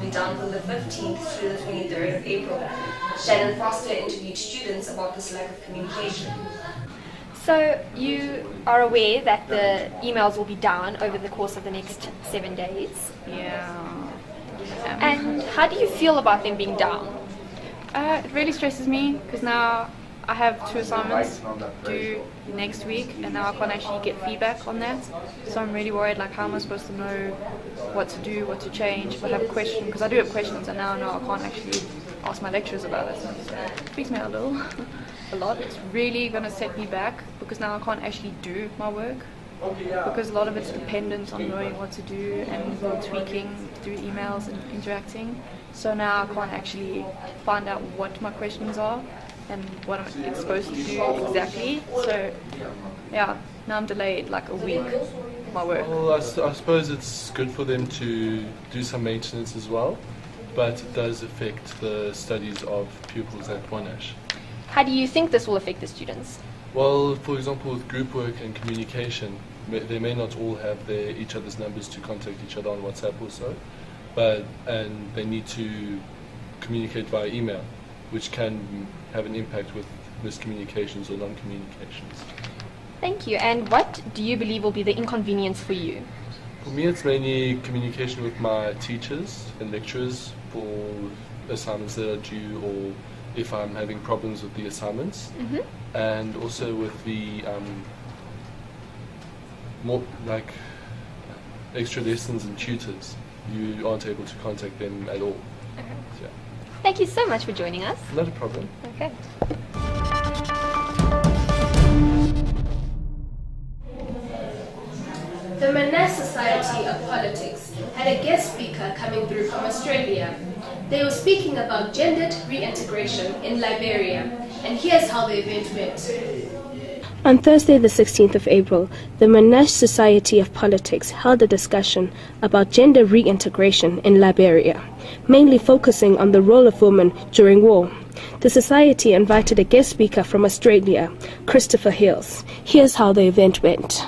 be done from the 15th through the 23rd of April. Shannon Foster interviewed students about this lack of communication. So you are aware that the emails will be down over the course of the next 7 days. Yeah. And how do you feel about them being down? It really stresses me because now I have 2 assignments due next week and now I can't actually get feedback on that. So I'm really worried, like how am I supposed to know what to do, what to change, if I have a question, because I do have questions and now I know I can't actually ask my lecturers about it. It freaks me out a little. A lot. It's really going to set me back because now I can't actually do my work because a lot of it's dependent on knowing what to do and tweaking through emails and interacting. So now I can't actually find out what my questions are and what I'm supposed to do exactly. So yeah, now I'm delayed like a week of my work. Well, I suppose it's good for them to do some maintenance as well, but it does affect the studies of pupils at Monash. How do you think this will affect the students? Well, for example, with group work and communication, they may not all have each other's numbers to contact each other on WhatsApp or so, and they need to communicate via email, which can have an impact with miscommunications or non-communications. Thank you. And what do you believe will be the inconvenience for you? For me, it's mainly communication with my teachers and lecturers for assignments that are due, or if I'm having problems with the assignments, and also with the more like extra lessons and tutors. You aren't able to contact them at all. Okay. Yeah. Thank you so much for joining us. Not a problem. Okay. The Monash Society of Politics had a guest speaker coming through from Australia. They were speaking about gendered reintegration in Liberia, and here's how the event went. On Thursday, the 16th of April, the Monash Society of Politics held a discussion about gender reintegration in Liberia, mainly focusing on the role of women during war. The society invited a guest speaker from Australia, Christopher Hills. Here's how the event went.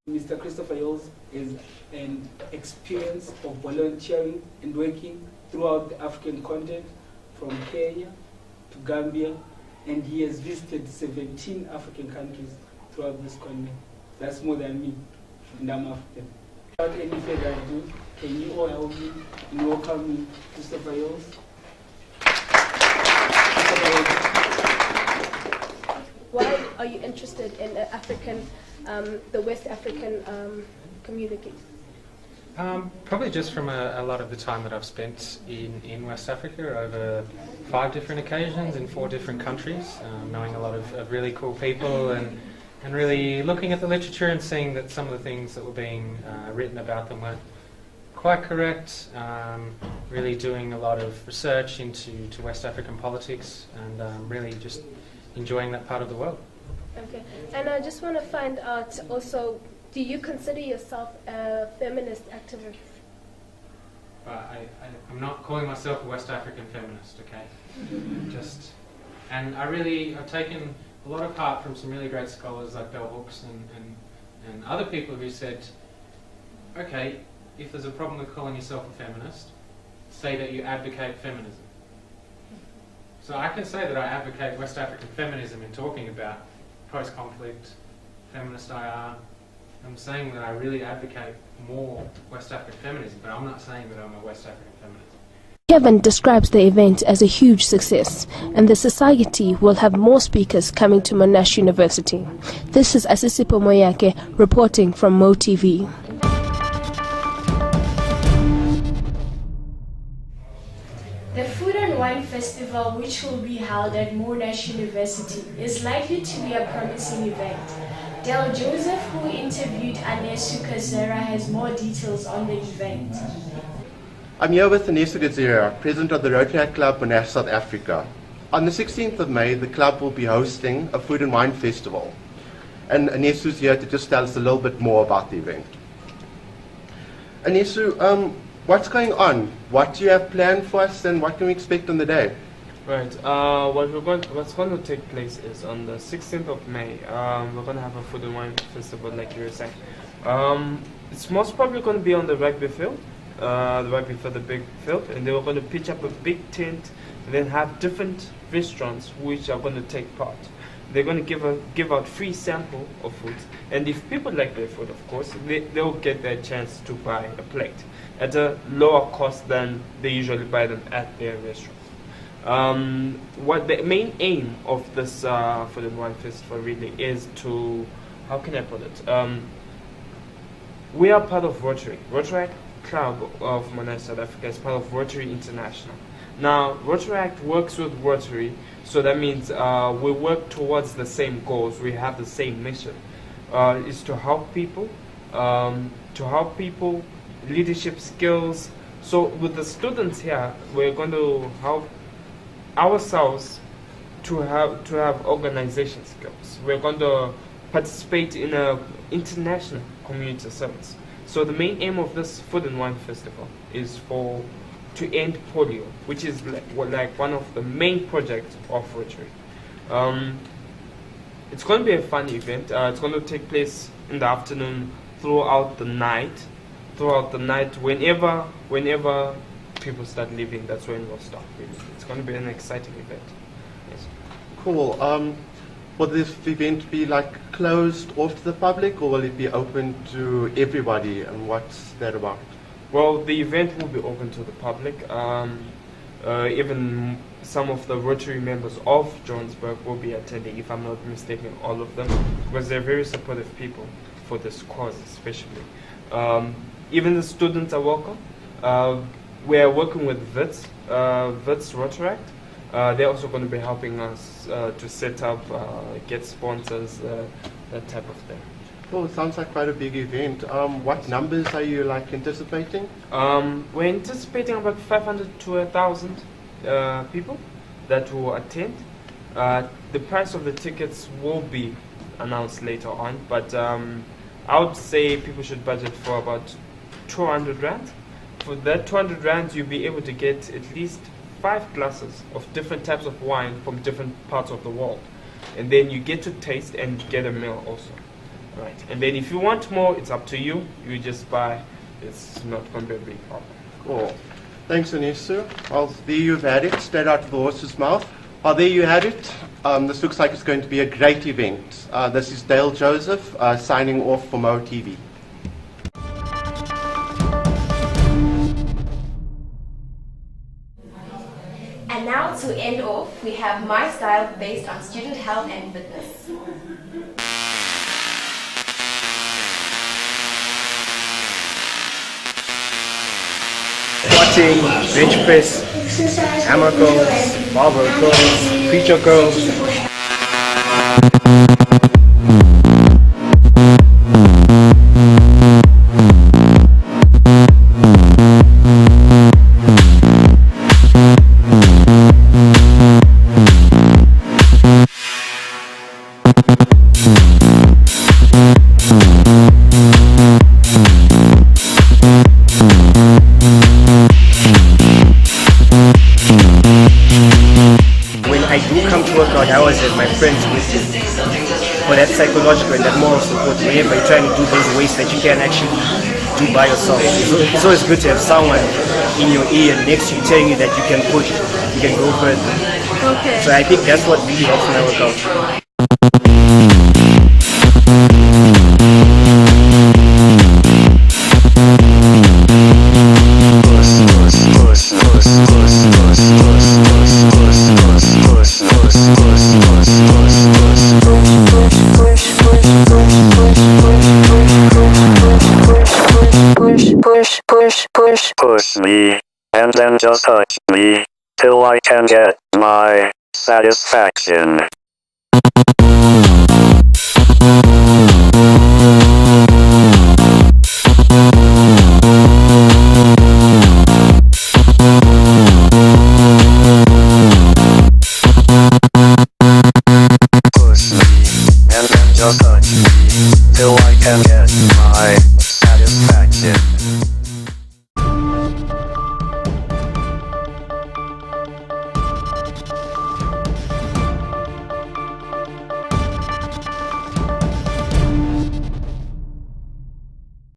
Mr. Christopher Hills is an experience of volunteering and working throughout the African continent, from Kenya to Gambia, and he has visited 17 African countries throughout this continent. That's more than me, and I'm African. Without any further ado, can you all help me in welcoming Christopher Hills? Why are you interested in the West African community? Probably just from a lot of the time that I've spent in West Africa over 5 different occasions in 4 different countries, knowing a lot of really cool people and really looking at the literature and seeing that some of the things that were being written about them weren't quite correct, really doing a lot of research into West African politics and really just enjoying that part of the world. Okay, and I just want to find out also, do you consider yourself a feminist activist? I'm not calling myself a West African feminist, okay? And I've taken a lot of heart from some really great scholars like Bell Hooks and other people who said, okay, if there's a problem with calling yourself a feminist, say that you advocate feminism. So I can say that I advocate West African feminism in talking about post-conflict, feminist IR. I'm saying that I really advocate more West African feminism, but I'm not saying that I'm a West African feminist. Kevin describes the event as a huge success, and the society will have more speakers coming to Monash University. This is Asisipo Moyake reporting from MoTV. The Food and Wine Festival, which will be held at Monash University, is likely to be a promising event. Del Joseph, who interviewed Anesu Kazera, has more details on the event. I'm here with Anesu Kazera, president of the Rotary Club Monash, South Africa. On the 16th of May, the club will be hosting a Food and Wine Festival. And Anesu's here to just tell us a little bit more about the event. Anesu, what's going on? What do you have planned for us, and what can we expect on the day? Right. What's going to take place is on the 16th of May. We're going to have a Food and Wine Festival, like you were saying. It's most probably going to be on the rugby field. right before the big field, and they were going to pitch up a big tent and then have different restaurants which are going to take part. They're going to give out free sample of food, and if people like their food, of course, they'll get their chance to buy a plate at a lower cost than they usually buy them at their restaurant. What the main aim of this Food and Wine Festival really is to, how can I put it? We are part of Rotary. Rotary Club of Monash, South Africa is part of Rotary International. Now, Rotary works with Rotary, so that means we work towards the same goals. We have the same mission. Is to help people, leadership skills. So with the students here, we're going to help ourselves to have organization skills. We're going to participate in a international community service. So the main aim of this Food and Wine Festival is to end polio, which is like one of the main projects of Rotary. It's going to be a fun event. It's going to take place in the afternoon throughout the night. Whenever people start leaving, that's when we'll start. Really. It's going to be an exciting event. Yes. Cool. Will this event be like closed off to the public, or will it be open to everybody? And what's that about? Well, the event will be open to the public. Even some of the Rotary members of Johannesburg will be attending, if I'm not mistaken, all of them, because they're very supportive people for this cause, especially. Even the students are welcome. We are working with WITS Rotaract. They're also going to be helping us to set up, get sponsors, that type of thing. Well, it sounds like quite a big event. What numbers are you anticipating? We're anticipating about 500 to 1,000 people that will attend. The price of the tickets will be announced later on, but I would say people should budget for about 200 rand. For that 200 rand, you'll be able to get at least 5 glasses of different types of wine from different parts of the world. And then you get to taste and get a meal also. Right. And then if you want more, it's up to you. You just buy. It's not going to be a big problem. Cool. Thanks, Anesu. Well, there you've had it, straight out of the horse's mouth. Well, there you had it. This looks like it's going to be a great event. This is Dale Joseph signing off for Mo TV. And now to end off, we have My Style based on student health and fitness. Squatting, bench press, hammer curls, barbell curls, preacher curls. I always have my friends with me for that psychological and that moral support whenever you're trying to do those ways that you can actually do by yourself. It's always good to have someone in your ear next to you telling you that you can push, you can go further. Okay. So I think that's what really helps my workout. Push me, and then just touch me, till I can get my satisfaction.